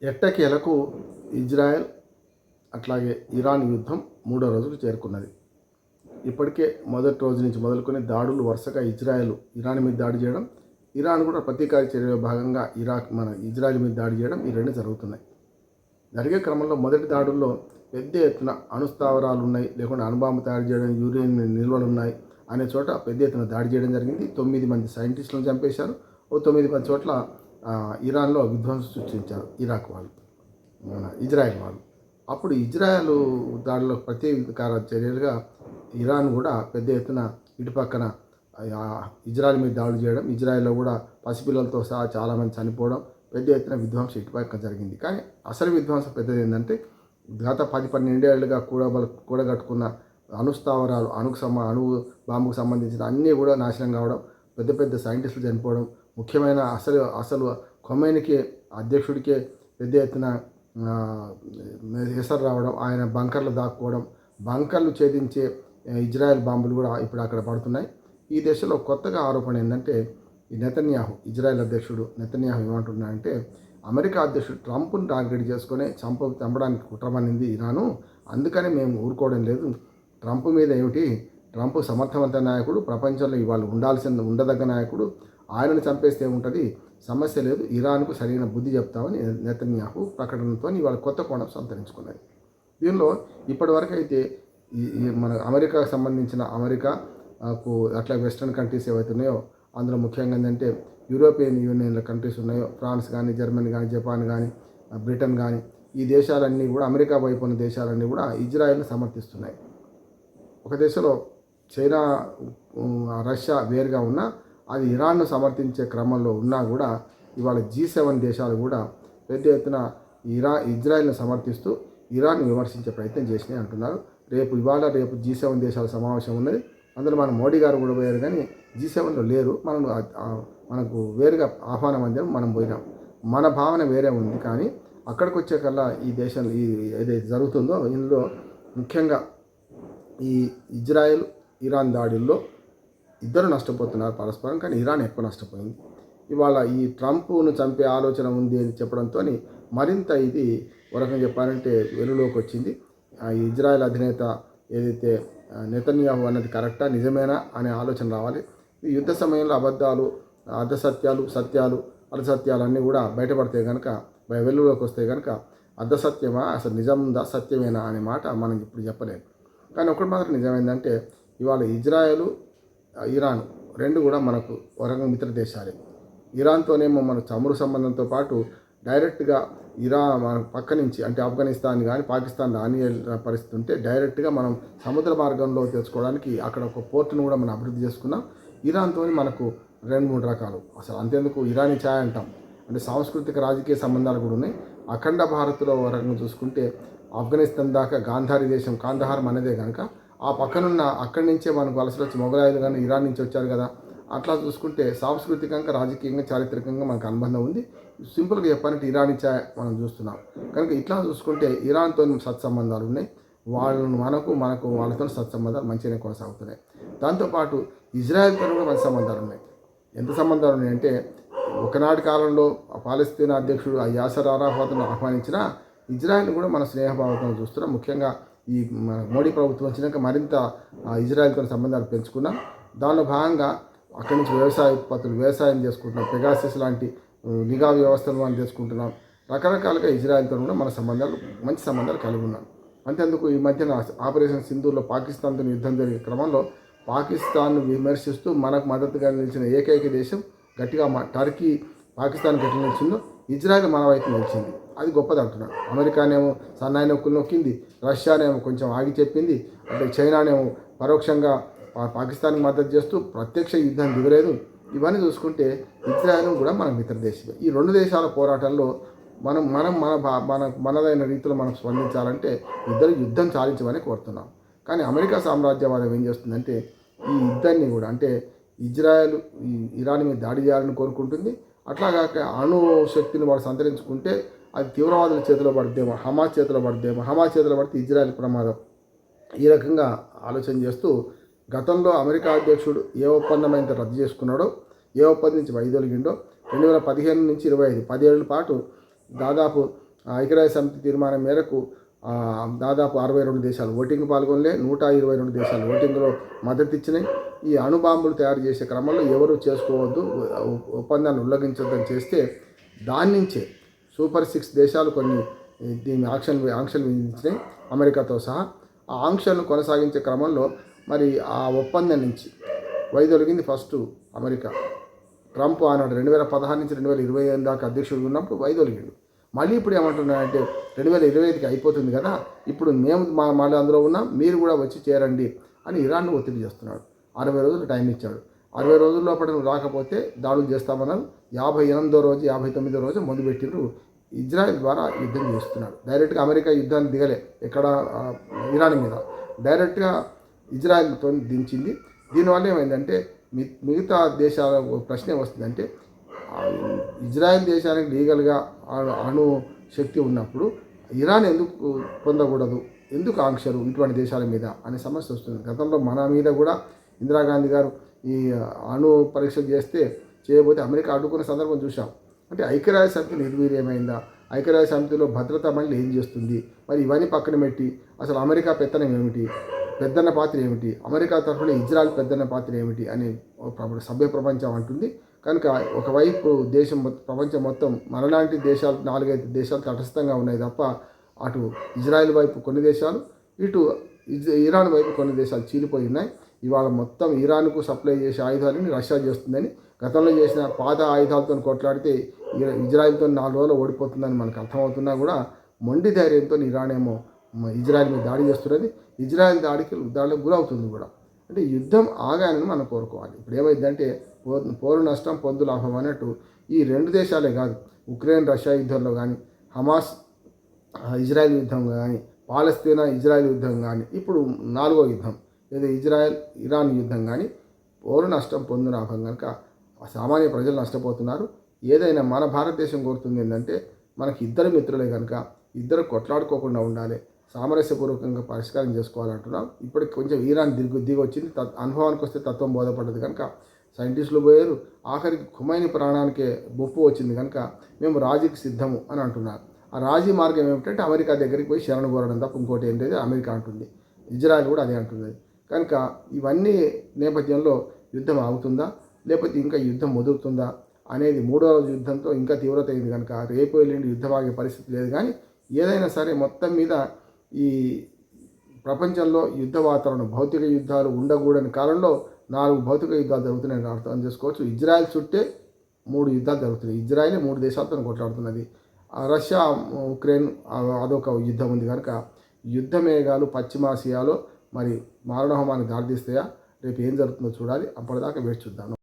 ఎట్టకేలకు ఇజ్రాయెల్ అట్లాగే ఇరాన్ యుద్ధం 3వ రోజుకు చేరుకున్నది. ఇప్పటికే మొదటి రోజు నుంచి మొదలుకొని దాడులు వరుసగా ఇరాన్ మీద దాడి చేయడం, ఇరాన్ కూడా ప్రతీకార చర్యలో భాగంగా ఇజ్రాయెల్ మీద దాడి చేయడం, ఈ రెండు జరుగుతున్నాయి. జరిగే క్రమంలో మొదటి దాడుల్లో పెద్ద ఎత్తున అణుస్థావరాలు ఉన్నాయి, లేకుంటే అణుబాంబు తయారు చేయడం, యూరేనియం నిల్వలు ఉన్నాయి అనే చోట పెద్ద ఎత్తున దాడి చేయడం జరిగింది. 9 మంది సైంటిస్టులను చంపేశారు. 9 చోట్ల ఇరాన్లో విధ్వంసం సృష్టించారు ఇజ్రాయెల్ వాళ్ళు. అప్పుడు ఇజ్రాయెల్ దాడిలో ప్రతీకార చర్యలుగా ఇరాన్ కూడా పెద్ద ఎత్తున ఇటుపక్కన ఇజ్రాయెల్ మీద దాడులు చేయడం, ఇజ్రాయెల్లో కూడా పసిపిల్లలతో సహా చాలామంది చనిపోవడం, పెద్ద ఎత్తున విధ్వంసం ఇటుపక్క జరిగింది. కానీ అసలు విధ్వంసం పెద్దది ఏంటంటే గత 10-12 ఏళ్ళుగా కూడగట్టుకున్న అణుస్థావరాలు, అణు బాంబుకు సంబంధించిన అన్నీ కూడా నాశనం కావడం, పెద్ద పెద్ద సైంటిస్టులు చనిపోవడం, ముఖ్యమైన అసలు ఖొమైనీకి అధ్యక్షుడికే పెద్ద ఎత్తున ఎసరు రావడం, ఆయన బంకర్లు దాక్కోవడం, బంకర్లు ఛేదించే ఇజ్రాయెల్ బాంబులు కూడా ఇప్పుడు అక్కడ పడుతున్నాయి. ఈ దేశంలో కొత్తగా ఆరోపణ ఏంటంటే ఈ నెతన్యాహు, ఇజ్రాయెల్ అధ్యక్షుడు నెతన్యాహు ఏమంటున్నాడంటే అమెరికా అధ్యక్షుడు ట్రంప్ను టార్గెట్ చేసుకొని చంపడానికి కుట్రమనింది ఇరాను, అందుకని మేము ఊరుకోవడం లేదు. ట్రంప్ మీద ఏమిటి, ట్రంప్ సమర్థవంత నాయకుడు, ప్రపంచంలో ఇవాళ ఉండదగ్గ నాయకుడు, ఆయనను చంపేస్తే ఏముంటుంది, సమస్య లేదు, ఇరాన్కు సరైన బుద్ధి చెప్తామని నెతన్యాహు ప్రకటనతో ఇవాళ కొత్త కోణం సంతరించుకున్నది. దీనిలో ఇప్పటివరకు అయితే మన అమెరికాకు సంబంధించిన అమెరికాకు అట్లా వెస్ట్రన్ కంట్రీస్ ఏవైతే ఉన్నాయో అందులో ముఖ్యంగా ఏంటంటే యూరోపియన్ యూనియన్ల కంట్రీస్ ఉన్నాయో, ఫ్రాన్స్ కానీ, జర్మనీ కానీ, జపాన్ కానీ, బ్రిటన్ కానీ, ఈ దేశాలన్నీ కూడా అమెరికా వైపు ఉన్న దేశాలన్నీ కూడా ఇజ్రాయెల్ని సమర్థిస్తున్నాయి. ఒక దేశంలో చైనా, రష్యా వేరుగా ఉన్నా అది ఇరాన్ను సమర్థించే క్రమంలో ఉన్నా కూడా ఇవాళ G7 దేశాలు కూడా పెద్ద ఎత్తున ఇజ్రాయెల్ని సమర్థిస్తూ ఇరాన్ని విమర్శించే ప్రయత్నం చేసినాయి అంటున్నారు. రేపు G7 దేశాల సమావేశం ఉన్నది. అందులో మన మోడీ గారు కూడా పోయారు, కానీ G7లో లేరు. మనకు వేరుగా ఆహ్వానం అందిన మనం పోయినాం. మన భావన వేరే ఉంది. కానీ అక్కడికి వచ్చేకల్లా ఈ దేశంలో ఏదైతే జరుగుతుందో ఇందులో ముఖ్యంగా ఈ ఇజ్రాయెల్ ఇరాన్ దాడుల్లో ఇద్దరు నష్టపోతున్నారు పరస్పరం, కానీ ఇరాన్ ఎక్కువ నష్టపోయింది. ఇవాళ ఈ ట్రంప్ను చంపే ఆలోచన ఉంది అని చెప్పడంతో మరింత ఇది ఒక రకంగా చెప్పాలంటే వెలుగులోకి వచ్చింది. ఈ ఇజ్రాయెల్ అధినేత ఏదైతే నెతన్యాహు అన్నది కరెక్టా, నిజమేనా అనే ఆలోచన రావాలి. ఈ యుద్ధ సమయంలో అబద్ధాలు, సత్యాలు అసత్యాలు అన్నీ కూడా బయటపడితే కనుక, వెలుగులోకి వస్తే కనుక అర్ధసత్యమా, అసలు నిజందా, సత్యమేనా అనే మాట మనం ఇప్పుడు చెప్పలేము. కానీ ఒకటి మాత్రం నిజమైందంటే ఇవాళ ఇజ్రాయెల్, ఇరాన్ రెండు కూడా మనకు ఒక రకంగా మిత్ర దేశాలే. ఇరాన్తోనేమో మన చమురు సంబంధంతో పాటు డైరెక్ట్గా మన పక్క నుంచి అంటే ఆఫ్ఘనిస్తాన్ కానీ పాకిస్తాన్ రాని పరిస్థితి ఉంటే డైరెక్ట్గా మనం సముద్ర మార్గంలో తెచ్చుకోవడానికి అక్కడ ఒక పోర్టును కూడా మనం అభివృద్ధి చేసుకున్నాం. ఇరాన్తో మనకు 2-3 రకాలు, అసలు అంతేందుకు ఇరానీ ఛాయ్ అంటాం, అంటే సాంస్కృతిక రాజకీయ సంబంధాలు కూడా ఉన్నాయి. అఖండ భారత్లో ఒక రకంగా చూసుకుంటే ఆఫ్ఘనిస్తాన్ దాకా గాంధారీ దేశం, కాందహార్ మనదే కనుక ఆ పక్కనున్న అక్కడి నుంచే మనకు వలసలు వచ్చి మొగలాయిలు కానీ ఇరాన్ నుంచి వచ్చారు కదా. అట్లా చూసుకుంటే సాంస్కృతికంగా, రాజకీయంగా, చారిత్రకంగా మనకు అనుబంధం ఉంది. సింపుల్గా చెప్పాలంటే ఇరానీ ఛాయ్ మనం చూస్తున్నాం కనుక ఇట్లా చూసుకుంటే ఇరాన్తో సత్సంబంధాలు ఉన్నాయి. మనకు వాళ్ళతో సత్సంబంధాలు మంచిగానే కొనసాగుతున్నాయి. దాంతోపాటు ఇజ్రాయెల్తో కూడా మంచి సంబంధాలు ఉన్నాయి. ఎంత సంబంధాలు ఉన్నాయంటే ఒకనాటి కాలంలో పాలస్తీనా అధ్యక్షుడు యాసర్ అరాఫాత్ను ఆహ్వానించిన ఇజ్రాయెల్ కూడా మన స్నేహభావంతో చూస్తున్నాం. ముఖ్యంగా ఈ మోడీ ప్రభుత్వం వచ్చినాక మరింత ఇజ్రాయెల్తో సంబంధాలు పెంచుకున్నాం. దానిలో భాగంగా అక్కడి నుంచి వ్యవసాయ ఉత్పత్తులు, వ్యవసాయం చేసుకుంటున్నాం, పెగాసిస్ లాంటి నిఘా వ్యవస్థలు మనం చేసుకుంటున్నాం. రకరకాలుగా ఇజ్రాయెల్తో కూడా మన మంచి సంబంధాలు కలిగి ఉన్నాం. అంతేందుకు ఈ మధ్యన ఆపరేషన్ సింధూర్లో పాకిస్తాన్తో యుద్ధం జరిగే క్రమంలో పాకిస్తాన్ను విమర్శిస్తూ మనకు మద్దతుగా నిలిచిన ఏకైక దేశం గట్టిగా టర్కీ పాకిస్తాన్కి ఎట్లా నిలిచిందో ఇజ్రాయెల్ మన వైపు నిలిచింది. అది గొప్పది అంటున్నాడు. అమెరికానేమో సన్నాయి నొక్కులు నొక్కింది, రష్యానేమో కొంచెం ఆగి చెప్పింది, అంటే చైనానేమో పరోక్షంగా పాకిస్తాన్కి మద్దతు చేస్తూ ప్రత్యక్ష యుద్ధం దిగలేదు. ఇవన్నీ చూసుకుంటే ఇజ్రాయెల్ కూడా మన మిత్ర దేశమే. ఈ రెండు దేశాల పోరాటంలో మనదైన రీతిలో మనం స్పందించాలంటే ఇద్దరు యుద్ధం చాలించమని కోరుతున్నాం. కానీ అమెరికా సామ్రాజ్యవాదం ఏం చేస్తుందంటే ఈ యుద్ధాన్ని కూడా, అంటే ఇజ్రాయెల్ ఇరాన్ మీద దాడి చేయాలని కోరుకుంటుంది. అట్లాగాక అణు శక్తిని వాడు సంతరించుకుంటే అది తీవ్రవాదుల చేతిలో పడితేమో, హమాస్ చేతిలో పడితే ఇజ్రాయెల్ ప్రమాదం. ఈ రకంగా ఆలోచన చేస్తూ గతంలో అమెరికా అధ్యక్షుడు ఏ ఒప్పందం అయితే రద్దు చేసుకున్నాడో, ఏ ఒప్పందం నుంచి వైదొలిగిండో 2015 నుంచి 25 10 ఏళ్ల పాటు దాదాపు ఐక్యరాజ్య సమితి తీర్మానం మేరకు దాదాపు 62 దేశాలు ఓటింగ్ పాల్గొనలే, 122 దేశాలు ఓటింగ్లో మద్దతు ఇచ్చినాయి. ఈ అణుబాంబులు తయారు చేసే క్రమంలో ఎవరు చేసుకోవద్దు, ఒప్పందాన్ని ఉల్లంఘించొద్దని చేస్తే దాని నుంచే సూపర్ 6 దేశాలు కొన్ని దీన్ని ఆంక్షలు విధించినాయి అమెరికాతో సహా. ఆ ఆంక్షలను కొనసాగించే క్రమంలో మరి ఆ ఒప్పందం నుంచి వైదొలిగింది ఫస్ట్ అమెరికా. ట్రంప్ ఆనాడు 2016 నుంచి 2025 దాకా అధ్యక్షుడు ఉన్నప్పుడు వైదొలిగిండు. మళ్ళీ ఇప్పుడు ఏమంటున్నారంటే 2025కి అయిపోతుంది కదా, ఇప్పుడు మేము మళ్ళీ అందులో ఉన్నాం, మీరు కూడా వచ్చి చేరండి అని ఇరాన్ను ఒత్తిడి చేస్తున్నాడు. 60 రోజులు టైం ఇచ్చాడు. 60 రోజుల్లో నువ్వు రాకపోతే దాడులు చేస్తామన్నారు. 58వ రోజు 59వ రోజు మొదలుపెట్టిండ్రు. ఇజ్రాయెల్ ద్వారా యుద్ధం చేస్తున్నాడు. డైరెక్ట్గా అమెరికా యుద్ధాన్ని దిగలే ఎక్కడ ఇరాన్ మీద, డైరెక్ట్గా ఇజ్రాయెల్తో దించింది. దీనివల్ల ఏమైందంటే మిగతా దేశాల ప్రశ్న వస్తుందంటే ఇజ్రాయెల్ దేశానికి లీగల్గా అణు శక్తి ఉన్నప్పుడు ఇరాన్ ఎందుకు పొందకూడదు, ఎందుకు ఆంక్షలు ఇటువంటి దేశాల మీద అనే సమస్య వస్తుంది. గతంలో మన మీద కూడా ఇందిరాగాంధీ గారు ఈ అణు పరీక్షలు చేయబోతే అమెరికా అడ్డుకునే సందర్భం చూసాం. అంటే ఐక్యరాజ్య సమితి నిర్వీర్యమైందా, ఐక్యరాజ్య సమితిలో భద్రతా మండలి ఏం చేస్తుంది, మరి ఇవన్నీ పక్కన పెట్టి అసలు అమెరికా పెత్తనం ఏమిటి, పెద్దన్న పాత్ర ఏమిటి, అమెరికా తరఫున ఇజ్రాయెల్ పెద్దన్న పాత్ర ఏమిటి అని సభ్య ప్రపంచం అంటుంది. కనుక ఒకవైపు ప్రపంచం మొత్తం మనలాంటి దేశాలు 4-5 దేశాలు తటస్థంగా ఉన్నాయి తప్ప అటు ఇజ్రాయెల్ వైపు కొన్ని దేశాలు, ఇటు ఇరాన్ వైపు కొన్ని దేశాలు చీలిపోయి ఉన్నాయి. ఇవాళ మొత్తం ఇరాన్కు సప్లై చేసే ఆయుధాలని రష్యా చేస్తుందని, గతంలో చేసిన పాత ఆయుధాలతో కొట్లాడితే ఇజ్రాయెల్తో 4 రోజులు ఓడిపోతుందని మనకు అర్థమవుతున్నా కూడా మొండి ధైర్యంతో ఇరాన్ ఏమో ఇజ్రాయెల్ మీద దాడి చేస్తున్నది. ఇజ్రాయెల్ దాడికి గురవుతుంది కూడా. అంటే యుద్ధం ఆగాలని మనం కోరుకోవాలి. ఇప్పుడు ఏమైందంటే పోరు నష్టం పొందు లాభం అన్నట్టు ఈ 2 దేశాలే కాదు, ఉక్రెయిన్ రష్యా యుద్ధంలో కానీ, హమాస్ ఇజ్రాయెల్ యుద్ధం కానీ, పాలస్తీనా ఇజ్రాయెల్ యుద్ధం కానీ, ఇప్పుడు 4వ యుద్ధం ఏదో ఇజ్రాయెల్ ఇరాన్ యుద్ధం కానీ పోరు నష్టం పొందు లాభం కనుక సామాన్య ప్రజలు నష్టపోతున్నారు. ఏదైనా మన భారతదేశం కోరుతుంది ఏంటంటే మనకి ఇద్దరు మిత్రులే కనుక ఇద్దరు కొట్లాడుకోకుండా ఉండాలి, సామరస్యపూర్వకంగా పరిష్కారం చేసుకోవాలంటున్నాం. ఇప్పటికి కొంచెం ఇరాన్ దిగి వచ్చింది, అనుభవానికి వస్తే తత్వం బోధపడ్డది కనుక సైంటిస్టులు పోయారు. ఆఖరికి ఖుమైనీ ప్రాణానికే ముప్పు వచ్చింది కనుక మేము రాజీకి సిద్ధము అని అంటున్నారు. ఆ రాజీ మార్గం ఏమిటంటే అమెరికా దగ్గరికి పోయి శరణు కోరడం తప్ప ఇంకోటి ఏంటంటే అమెరికా అంటుంది, ఇజ్రాయెల్ కూడా అదే అంటుంది. కనుక ఇవన్నీ నేపథ్యంలో యుద్ధం ఆగుతుందా లేకపోతే ఇంకా యుద్ధం ముదురుతుందా అనేది 3వ రోజు యుద్ధంతో ఇంకా తీవ్రత అయింది కనుక రేపు ఎల్లుండి యుద్ధం ఆగే పరిస్థితి లేదు. కానీ ఏదైనా సరే మొత్తం మీద ఈ ప్రపంచంలో యుద్ధ వాతావరణం, భౌతిక యుద్ధాలు ఉండకూడని కాలంలో 4 భౌతిక యుద్ధాలు జరుగుతున్నాయని అర్థం చేసుకోవచ్చు. ఇజ్రాయెల్ చుట్టే 3 యుద్ధాలు జరుగుతున్నాయి. ఇజ్రాయెల్ 3 దేశాలతో కొట్లాడుతున్నది. రష్యా ఉక్రెయిన్ అదొక యుద్ధం ఉంది కనుక యుద్ధ మేఘాలు పశ్చిమాసియాలో మరి మారణహోమాన్ని దారితీస్తాయా, రేపు ఏం జరుగుతుందో చూడాలి. అప్పటిదాకా వేచి చూద్దాం.